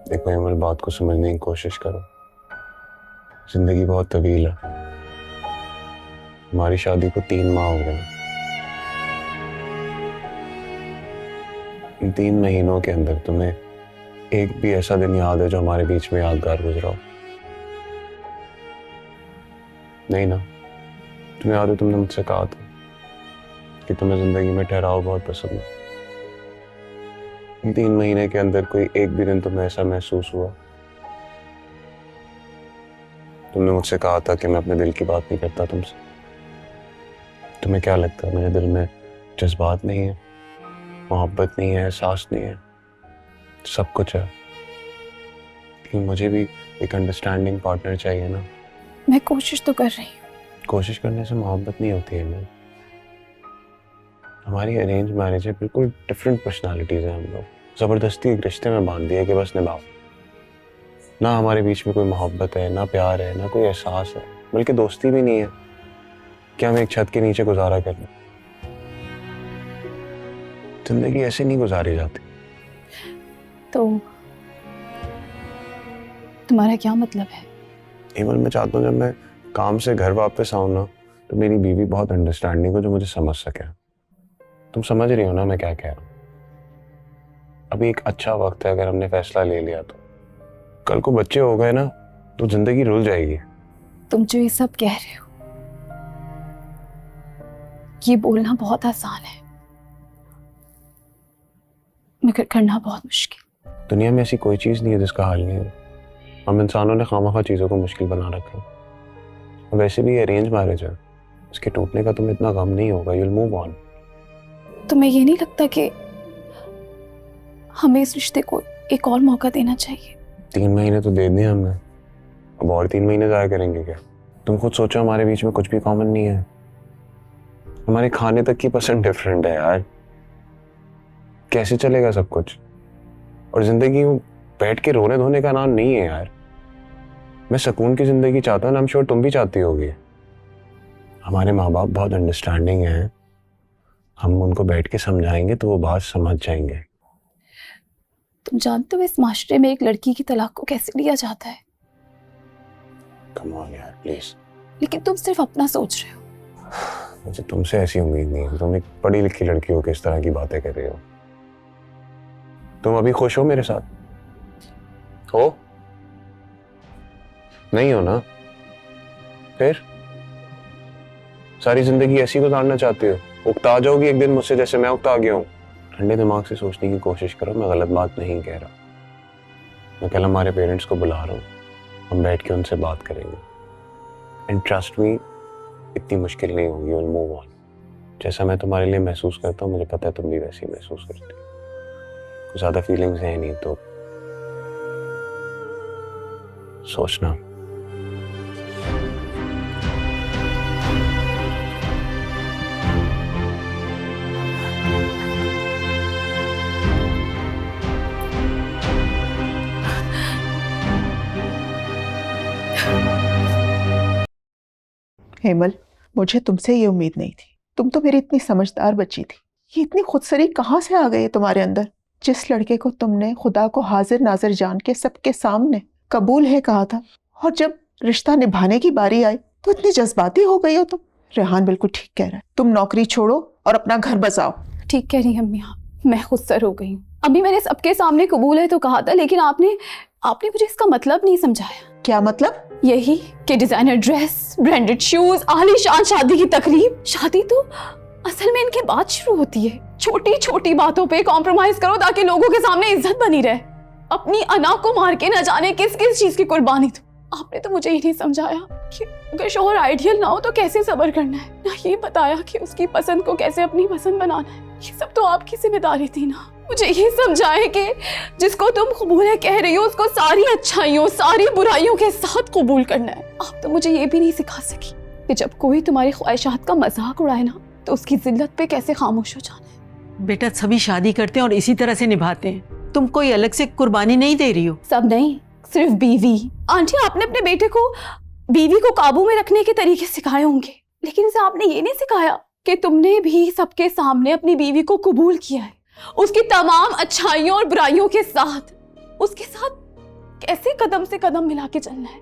देखो अमल, बात को समझने की कोशिश करो। जिंदगी बहुत तवील है। हमारी शादी को 3 माह हो गए। इन 3 महीनों के अंदर तुम्हें एक भी ऐसा दिन याद है जो हमारे बीच में यादगार गुजरा हो? नहीं ना। तुम्हें याद है तुमने मुझसे कहा था कि तुम्हें जिंदगी में ठहराव बहुत पसंद है। इन 3 महीने के अंदर कोई एक भी दिन तुम्हें ऐसा महसूस हुआ? तुमने मुझसे कहा था कि मैं अपने दिल की बात नहीं करता तुमसे। तुम्हें क्या लगता है मेरे दिल में जज्बात नहीं है, मोहब्बत नहीं है, एहसास नहीं है? सब कुछ है, लेकिन मुझे भी एक अंडरस्टैंडिंग पार्टनर चाहिए ना। मैं कोशिश तो कर रही हूँ। कोशिश करने से मोहब्बत नहीं होती है। मैं हमारी अरेंज मैरिज है, बिल्कुल डिफरेंट पर्सनालिटीज हैं हम लोग। जबरदस्ती एक रिश्ते में बांध दिया कि बस निभाओ। ना हमारे बीच में कोई मोहब्बत है, ना प्यार है, ना कोई एहसास है, बल्कि दोस्ती भी नहीं है कि हम एक छत के नीचे गुजारा कर लें। जिंदगी ऐसे नहीं गुजारी जाती। तो तुम्हारा क्या मतलब है? इवन मैं चाहता हूँ जब मैं काम से घर वापस आऊँ ना, तो मेरी बीवी बहुत अंडरस्टैंडिंग हो, जो मुझे समझ सके। तुम समझ रही हो ना मैं क्या कह रहा हूँ? अभी एक अच्छा वक्त है, अगर हमने फैसला ले लिया तो कल को बच्चे हो गए ना तो जिंदगी रुल जाएगी। तुम जो ये सब कह रहे हो, ये बोलना बहुत आसान है, मगर करना बहुत मुश्किल। दुनिया में ऐसी कोई चीज नहीं है जिसका हल नहीं है। हम इंसानों ने खामखा चीजों को मुश्किल बना रखा है। वैसे भी अरेंज मैरिज है, इसके टूटने का तुम्हें इतना गम नहीं होगा। You'll move on. तुम्हें ये नहीं लगता कि हमें इस रिश्ते को एक और मौका देना चाहिए? 3 महीने तो दे दिए हमने, अब और 3 महीने जाया करेंगे क्या? तुम खुद सोचो, हमारे बीच में कुछ भी कॉमन नहीं है। हमारे खाने तक की पसंद डिफरेंट है यार। कैसे चलेगा सब कुछ? और जिंदगी बैठ के रोने धोने का नाम नहीं है यार। मैं सुकून की जिंदगी चाहता हूँ, आई एम श्योर तुम भी चाहती होगी। हमारे माँ बाप बहुत अंडरस्टैंडिंग हैं, हम उनको बैठ के समझाएंगे तो वो बात समझ जाएंगे। तुम जानते हो इस माशरे में एक लड़की की तलाक को कैसे लिया जाता है? कम ऑन यार प्लीज। लेकिन तुम सिर्फ अपना सोच रहे हो। मुझे तुमसे ऐसी उम्मीद नहीं है। तुम एक पढ़ी लिखी लड़की हो के इस तरह की बातें कर रहे हो। तुम अभी खुश हो मेरे साथ? हो? नहीं हो ना? फिर सारी जिंदगी ऐसी गुजारना चाहती हो? उकता जाओगी एक दिन मुझसे, जैसे मैं उकता गया हूँ। ठंडे दिमाग से सोचने की कोशिश करो। मैं गलत बात नहीं कह रहा। मैं कल हमारे पेरेंट्स को बुला रहा हूँ, हम बैठ के उनसे बात करेंगे। एंड ट्रस्ट मी, इतनी मुश्किल नहीं होगी। Will move on. जैसा मैं तुम्हारे लिए महसूस करता हूँ, मुझे पता है तुम भी वैसे ही महसूस करती हो। ज्यादा फीलिंग्स है नहीं तो सोचना। हेमल, मुझे तुमसे ये उम्मीद नहीं थी। तुम तो मेरी इतनी समझदार बच्ची थी। ये इतनी खुदसरी कहाँ से आ गई है तुम्हारे अंदर? जिस लड़के को तुमने खुदा को हाजिर नाजिर जान के सबके सामने कबूल है कहा था, और जब रिश्ता निभाने की बारी आई तो इतनी जज्बाती हो गई हो तुम। रेहान बिल्कुल ठीक कह रहा है, तुम नौकरी छोड़ो और अपना घर बसाओ। ठीक कह रही हैं अम्मी आप, मैं खुद सर हो गई हूँ। अभी मैंने सबके सामने कबूल है तो कहा था, लेकिन आपने मुझे इसका मतलब नहीं समझाया। क्या मतलब? यही कि डिजाइनर ड्रेस, ब्रांडेड शूज, आलीशान शादी की तकरीब। शादी तो असल में इनके बाद शुरू होती है। छोटी छोटी बातों पे कॉम्प्रोमाइज करो ताकि लोगों के सामने इज्जत बनी रहे। अपनी अना को मार के न जाने किस किस चीज की कुर्बानी दो। आपने तो मुझे ही नहीं समझाया कि अगर शौहर आइडियल ना हो तो कैसे सब्र करना है, ना ये बताया कि उसकी पसंद को कैसे अपनी पसंद बनाना है। ये सब तो आपकी जिम्मेदारी थी ना। मुझे ये समझाए कि जिसको तुम कबूल है कह रही हो उसको सारी अच्छाइयों सारी बुराइयों के साथ कबूल करना है। आप तो मुझे ये भी नहीं सिखा सकी कि जब कोई तुम्हारी ख्वाहिशात का मजाक उड़ाए ना तो उसकी जिल्लत पे कैसे खामोश हो जाना है। बेटा, सभी शादी करते हैं और इसी तरह से निभाते हैं। तुम कोई अलग से कुर्बानी नहीं दे रही हो। सब नहीं, सिर्फ बीवी। आंटी, आपने अपने बेटे को बीवी को काबू में रखने के तरीके सिखाए होंगे, लेकिन इसे आपने ये नहीं सिखाया कि तुमने भी सबके सामने अपनी बीवी को कबूल किया है, उसकी तमाम अच्छाइयों और बुराइयों के साथ उसके साथ कैसे कदम से कदम मिला के चलना है।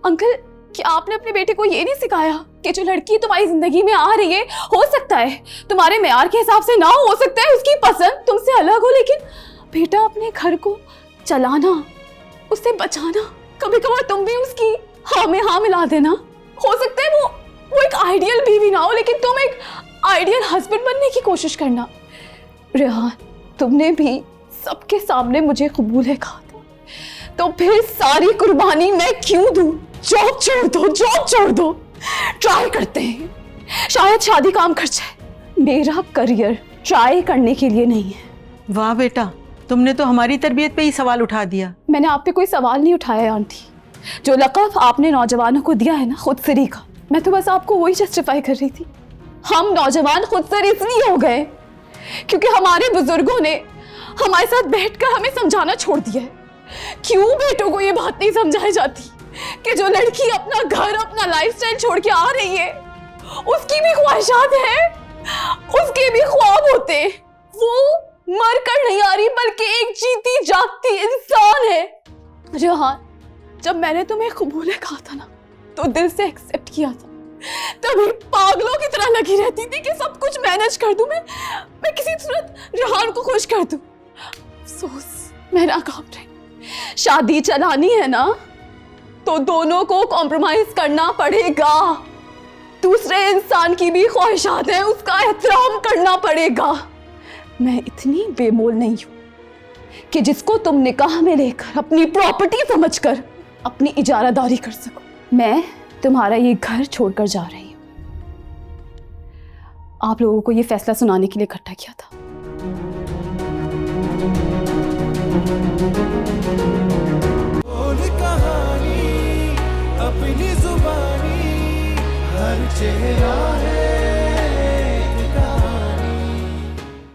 अंकल, क्या आपने अपने बेटे को ये नहीं सिखाया कि जो लड़की तुम्हारी जिंदगी में आ रही है, हो सकता है तुम्हारे मेयार के हिसाब से ना हो सकता है उसकी पसंद तुमसे अलग हो, लेकिन बेटा अपने घर को चलाना, उसे बचाना, कभी कभार तुम भी उसकी हाँ में हाँ मिला देना। हो सकता है वो एक आइडियल बीवी ना हो, लेकिन तुम एक आइडियल हस्बैंड बनने की कोशिश करना। रेहान, तुमने भी सबके सामने मुझे कबूल है कहा था, तो फिर सारी कुर्बानी मैं क्यों दूं? जॉब छोड़ दो, जॉब छोड़ दो, ट्राई करते हैं, शायद शादी काम कर जाए। मेरा करियर ट्राई करने के लिए नहीं है। वाह बेटा, तुमने तो हमारी तरबियत पे ही सवाल उठा दिया। मैंने आप पे कोई सवाल नहीं उठाया आंटी। जो लक़ब आपने नौजवानों को दिया है ना, खुदसरी का, मैं तो बस आपको वही जस्टिफाई कर रही थी। हम नौजवान खुदसर इसलिए हो गए क्योंकि हमारे बुजुर्गों ने हमारे साथ बैठकर हमें समझाना छोड़ दिया है। क्यों बेटों को ये बात नहीं समझाई जाती कि जो लड़की अपना घर, अपना लाइफस्टाइल छोड़ के आ रही है, उसकी भी ख्वाहिशात हैं, उसके भी ख्वाब होते हैं। वो मर कर नहीं आ रही, बल्कि एक जीती जागती इंसान है। रेहान, जब मैंने तुम्हें कबूल कहा था ना, तो दिल से एक्सेप्ट किया था। तभी पागलों की तरह लगी रहती थी कि सब कुछ मैनेज कर दूं, मैं किसी तरह रेहान को खुश कर दूं। अफसोस, मैं नाकाम रही। शादी चलानी है ना, तो दोनों को कॉम्प्रोमाइज करना पड़ेगा। दूसरे इंसान की भी ख्वाहिशात है, उसका एहतराम करना पड़ेगा। मैं इतनी बेमोल नहीं हूं कि जिसको तुम निकाह में लेकर अपनी प्रॉपर्टी समझकर अपनी इजारादारी कर सको। मैं तुम्हारा ये घर छोड़कर जा रही हूं। आप लोगों को ये फैसला सुनाने के लिए इकट्ठा किया था। कहानी अपनी जुबानी, हर चेहरा है